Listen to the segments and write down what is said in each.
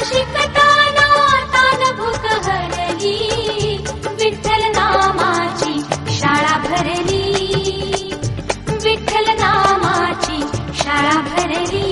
शिकताना तान भूक हरली, विठ्ठल नामाची शाळा भरली, विठ्ठल नामाची शाळा भरली.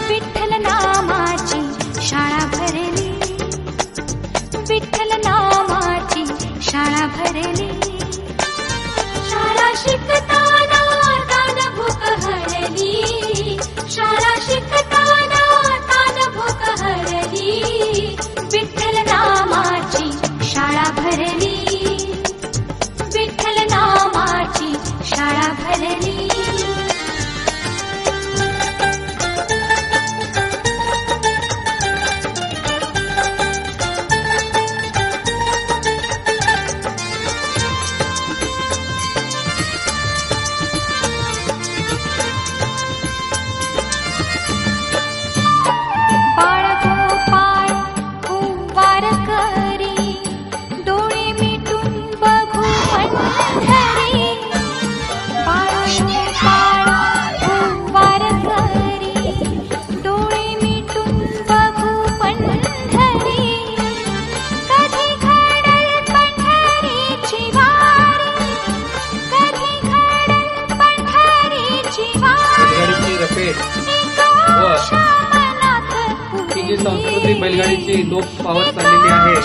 विठ्ठल नामाची शाळा भरली, विठ्ठल नामाची शाळा भरली. शाळा शिकताना तान भूक हरली, शाळा शिकताना तान भूक हरली, विठ्ठल नामाची शाळा भरली, विठ्ठल नामाची शाळा भरली. ही जी संस्कृती बैलगाडीची लोप पावत चाललेली आहे